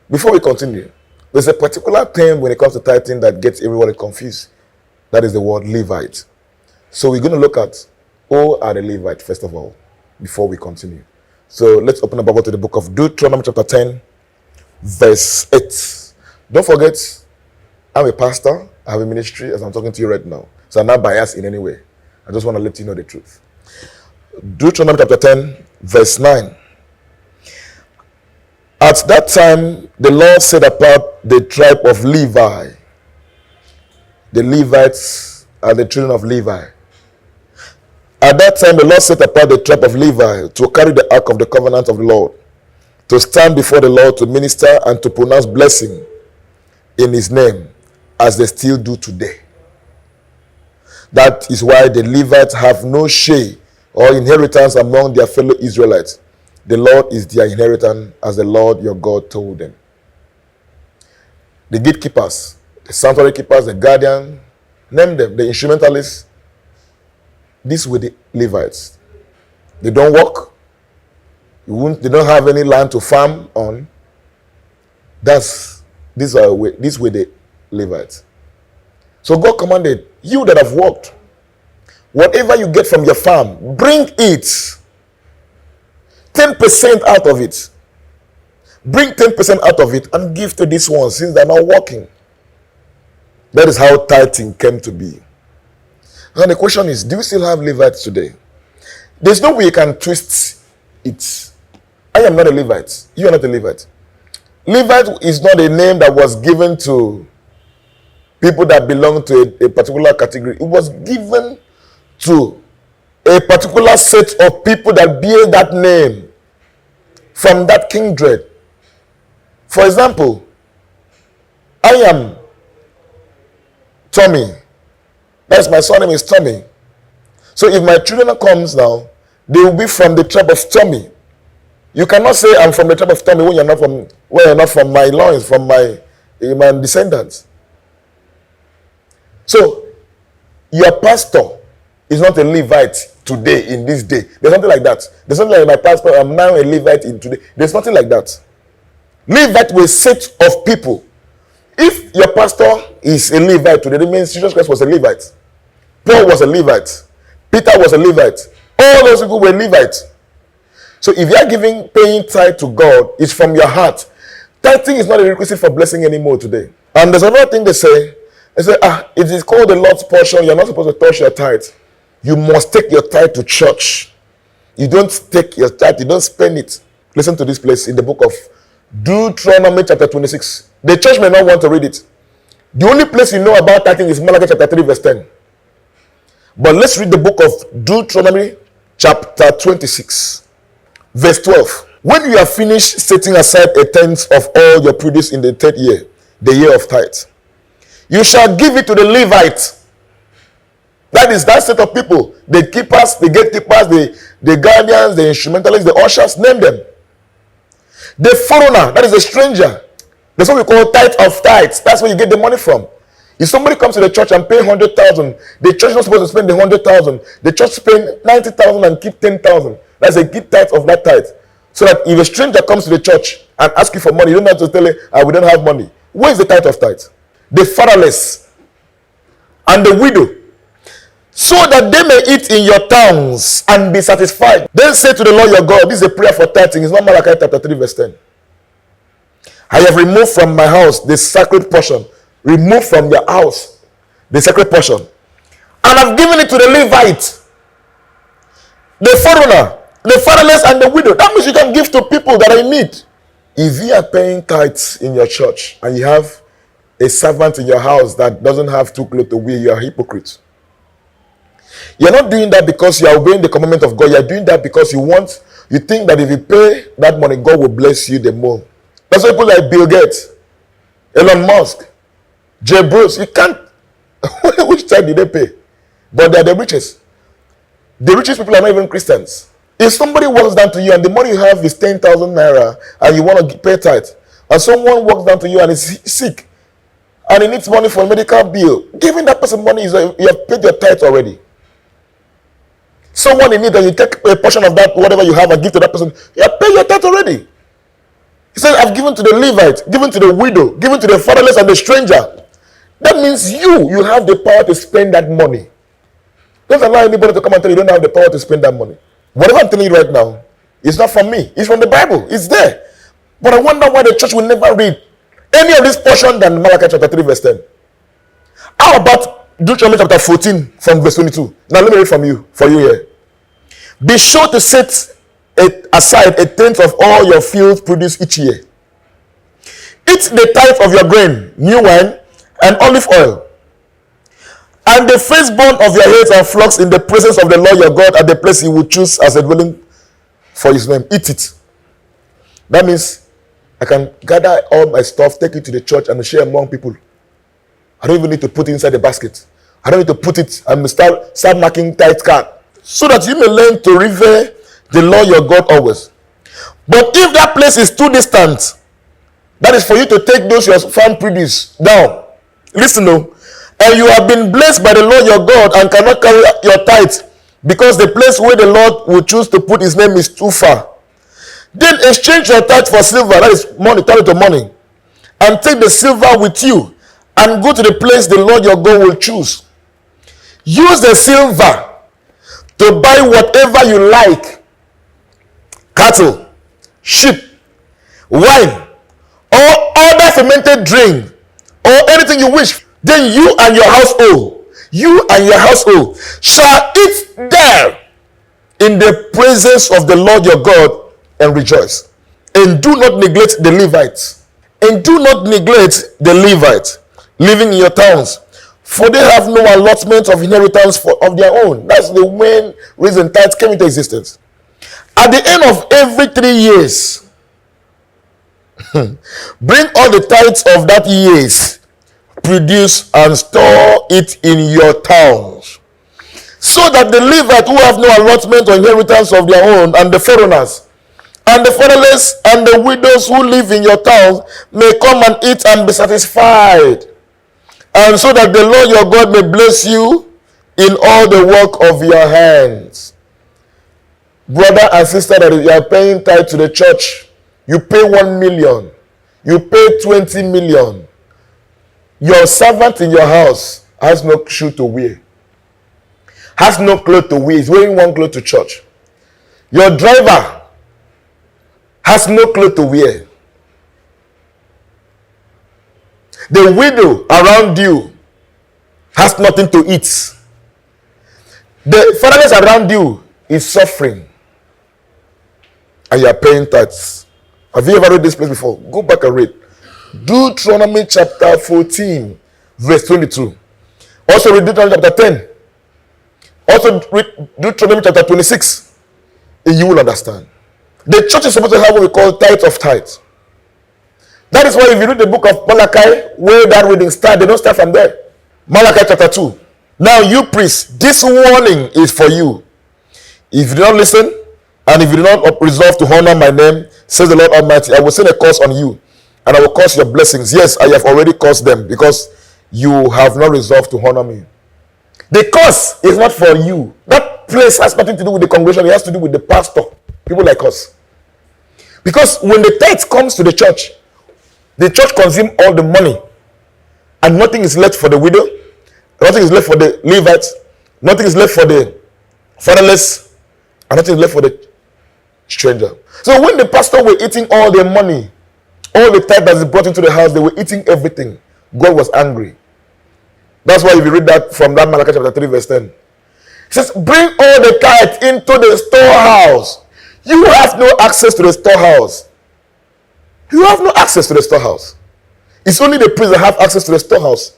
Before we continue, there's a particular term when it comes to tithing that gets everybody confused. That is the word Levite. So we're going to look at who are the Levite first of all, before we continue. So let's open the Bible to the book of Deuteronomy chapter 10, verse 8. Don't forget, I'm a pastor. I have a ministry as I'm talking to you right now. So I'm not biased in any way. I just want to let you know the truth. Deuteronomy chapter 10, verse 9. At that time, the Lord set apart the tribe of Levi. The Levites are the children of Levi. At that time, the Lord set apart the tribe of Levi to carry the ark of the covenant of the Lord, to stand before the Lord, to minister and to pronounce blessing in his name, as they still do today. That is why the Levites have no share or inheritance among their fellow Israelites. The Lord is their inheritance, as the Lord your God told them. The gatekeepers, the sanctuary keepers, the guardian, name them, the instrumentalists. These were the Levites. They don't work. They don't have any land to farm on. These were the Levites. So God commanded, you that have worked, whatever you get from your farm, bring it. 10% out of it. Bring 10% out of it and give to this one, since they're not working. That is how tithing came to be. And the question is, do you still have Levites today? There's no way you can twist it. I am not a Levite. You are not a Levite. Levite is not a name that was given to people that belong to a particular category. It was given to a particular set of people that bear that name from that kindred. For example, I am Tommy. That's my surname is Tommy. So if my children comes now, they will be from the tribe of Tommy. You cannot say I'm from the tribe of Tommy when you're not from my loins, from my descendants. So your pastor is not a Levite today, in this day. There's nothing like that. There's nothing like my pastor, I'm now a Levite in today. There's nothing like that. Levite were a set of people. If your pastor is a Levite today, that means Jesus Christ was a Levite. Paul was a Levite. Peter was a Levite. All those people were Levites. So if you are paying tithe to God, it's from your heart. Tithing is not a requisite for blessing anymore today. And there's another thing they say. They say, it is called the Lord's portion. You're not supposed to touch your tithe. You must take your tithe to church. You don't take your tithe, you don't spend it. Listen to this place in the book of Deuteronomy chapter 26. The church may not want to read it. The only place you know about tithing is Malachi chapter 3 verse 10. But let's read the book of Deuteronomy chapter 26 verse 12. When you have finished setting aside a tenth of all your produce in the third year, the year of tithe, you shall give it to the Levites. That is that set of people. The keepers, the gatekeepers, the guardians, the instrumentalists, the ushers, name them. The foreigner, that is a stranger. That's what we call tithe of tithes. That's where you get the money from. If somebody comes to the church and pay 100,000, the church is not supposed to spend the 100,000. The church spend 90,000 and keep 10,000. That's a good tithe of that tithe. So that if a stranger comes to the church and asks you for money, you don't have to tell him, we don't have money. Where is the tithe of tithe? The fatherless and the widow, so that they may eat in your towns and be satisfied. Then say to the Lord your God, this is a prayer for tithing. It's not Malachi chapter 3 verse 10. I have removed from my house the sacred portion. Remove from your house the sacred portion. And I've given it to the Levite, the foreigner, the fatherless, and the widow. That means you can give to people that are in need. If you are paying tithes in your church and you have a servant in your house that doesn't have two clothes to wear, you are a hypocrite. You're not doing that because you are obeying the commandment of God. You're doing that because you think that if you pay that money, God will bless you the more. That's why people like Bill Gates, Elon Musk, Jay Bruce, you can't. Which tithe did they pay? But they're the richest. The richest people are not even Christians. If somebody walks down to you and the money you have is 10,000 naira and you want to pay tithe, and someone walks down to you and is sick and he needs money for a medical bill, giving that person money is you have paid your tithe already. Someone in need and you take a portion of that, whatever you have, and give to that person, you have paid your tithe already. He said, I've given to the Levite, given to the widow, given to the fatherless and the stranger. That means you have the power to spend that money. Don't allow anybody to come and tell you don't have the power to spend that money. Whatever I'm telling you right now, it's not from me. It's from the Bible. It's there. But I wonder why the church will never read any of this portion than Malachi chapter 3 verse 10. How about Deuteronomy chapter 14 from verse 22? Now let me read for you here. Be sure to set aside a tenth of all your field produce each year. Eat the tithe of your grain, new wine, and olive oil, and the firstborn of your herds and flocks in the presence of the Lord your God at the place he will choose as a dwelling for his name. Eat it. That means I can gather all my stuff, take it to the church, and share among people. I don't even need to put it inside the basket. I don't need to put it and start marking tithe card, so that you may learn to revere the Lord your God always. But if that place is too distant, that is for you to take those your farm produce down. Listen, no, and you have been blessed by the Lord your God and cannot carry your tithe because the place where the Lord will choose to put his name is too far. Then exchange your tithe for silver, that is money, turn it to money, and take the silver with you and go to the place the Lord your God will choose. Use the silver to buy whatever you like: cattle, sheep, wine, or other fermented drink, or anything you wish. Then you and your household shall eat there in the presence of the Lord your God and rejoice. And do not neglect the Levites. Living in your towns, for they have no allotment of inheritance of their own. That's the main reason tithes came into existence. At the end of every 3 years, bring all the tithes of that year's produce and store it in your towns, so that the Levite who have no allotment or inheritance of their own, and the foreigners, and the fatherless, and the widows who live in your towns may come and eat and be satisfied, and so that the Lord your God may bless you in all the work of your hands. Brother and sister, that you are paying tithe to the church, you pay 1 million, you pay 20 million. Your servant in your house has no shoe to wear, has no clothes to wear. He's wearing one cloth to church. Your driver has no clothes to wear. The widow around you has nothing to eat. The fatherless around you is suffering, and you are paying tithes. Have you ever read this place before? Go back and read Deuteronomy chapter 14 verse 22. Also read Deuteronomy chapter 10. Also read Deuteronomy chapter 26, and you will understand. The church is supposed to have what we call tithe of tithes. That is why if you read the book of Malachi, where that reading starts, they don't start from there. Malachi chapter 2. Now you priests, this warning is for you. If you do not listen, and if you do not resolve to honor my name, says the Lord Almighty, I will send a curse on you, and I will curse your blessings. Yes, I have already cursed them, because you have not resolved to honor me. The curse is not for you. That place has nothing to do with the congregation. It has to do with the pastor, people like us. Because when the tithe comes to the church consumes all the money, and nothing is left for the widow, nothing is left for the Levites, nothing is left for the fatherless, and nothing is left for the stranger. So when the pastor were eating all their money, all the tithe that is brought into the house, they were eating everything. God was angry. That's why if you read that from that Malachi chapter 3 verse 10, it says, bring all the tithe into the storehouse. You have no access to the storehouse. You have no access to the storehouse. It's only the priests that have access to the storehouse,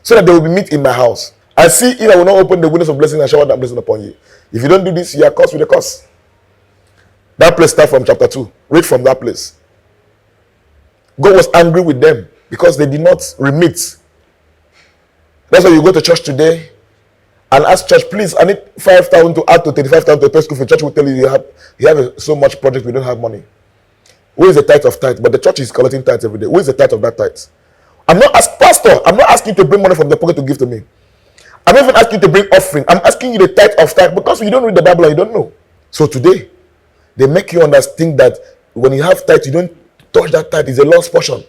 so that they will be meat in my house. I see, if I will not open the windows of blessing and shower that blessing upon you. If you don't do this, you are cursed with a curse. That place starts from chapter 2. Read from that place. God was angry with them because they did not remit. That's why you go to church today and ask church, please, I need 5,000 to add to 35,000 to pay school fee. Church will tell you you have so much project, we don't have money. Where is the tithe of tithe? But the church is collecting tithe every day. Where is the tithe of that tithe? I'm not asking you to bring money from the pocket to give to me. I'm not even asking you to bring offering. I'm asking you the tithe of tithe, because you don't read the Bible and you don't know. So today, they make you understand that when you have tithe, you don't touch that tithe is a lost portion.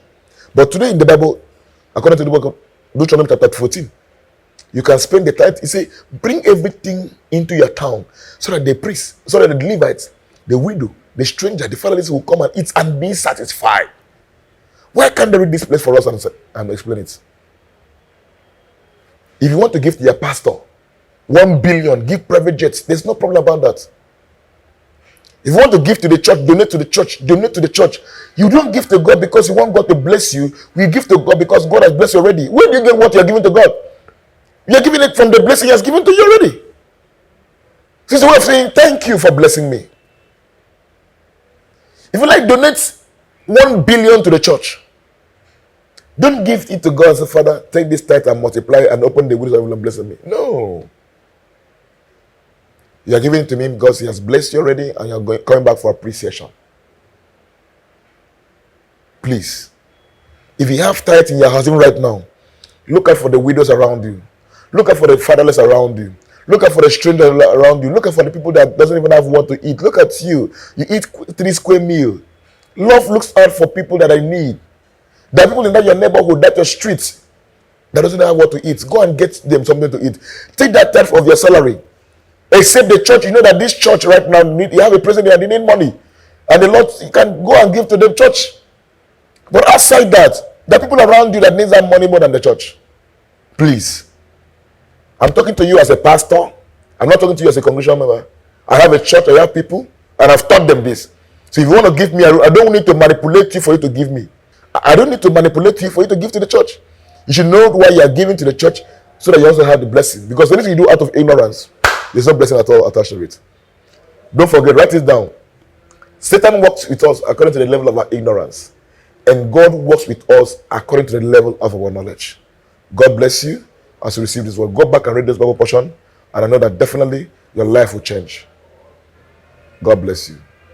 But today in the Bible, according to the book of Deuteronomy chapter 14, you can spend the tithe. You say, bring everything into your town so that the priests, so that the Levites, the widow, the stranger, the fatherless will come and eat and be satisfied. Why can't they read this place for us and explain it? If you want to give to your pastor 1 billion, give private jets. There's no problem about that. If you want to give to the church, donate to the church, donate to the church. You don't give to God because you want God to bless you. You give to God because God has blessed you already. Where do you get what you're giving to God? You're giving it from the blessing He has given to you already. This is a way of saying, thank you for blessing me. If you like, donate 1 billion to the church. Don't give it to God and say, Father, take this tithe and multiply it and open the windows of heaven and bless me. No. You are giving it to me because He has blessed you already and you are coming back for appreciation. Please. If you have tithe in your house even right now, look out for the widows around you. Look out for the fatherless around you. Look out for the stranger around you. Look out for the people that doesn't even have what to eat. Look at you. You eat 3 square meal. Love looks out for people that are in need. There are people in that your neighborhood, that your street, that doesn't have what to eat. Go and get them something to eat. Take that tithe of your salary. Except the church, you know that this church right now, you have a president and they need money. And the Lord, you can go and give to the church. But outside that, there are people around you that need that money more than the church. Please. I'm talking to you as a pastor. I'm not talking to you as a congregational member. I have a church, I have people, and I've taught them this. So if you want to give me, I don't need to manipulate you for you to give me. I don't need to manipulate you for you to give to the church. You should know why you are giving to the church so that you also have the blessing. Because anything you do out of ignorance, there's no blessing at all attached to it. Don't forget, write it down. Satan works with us according to the level of our ignorance. And God works with us according to the level of our knowledge. God bless you as you receive this word. Go back and read this Bible portion, and I know that definitely your life will change. God bless you.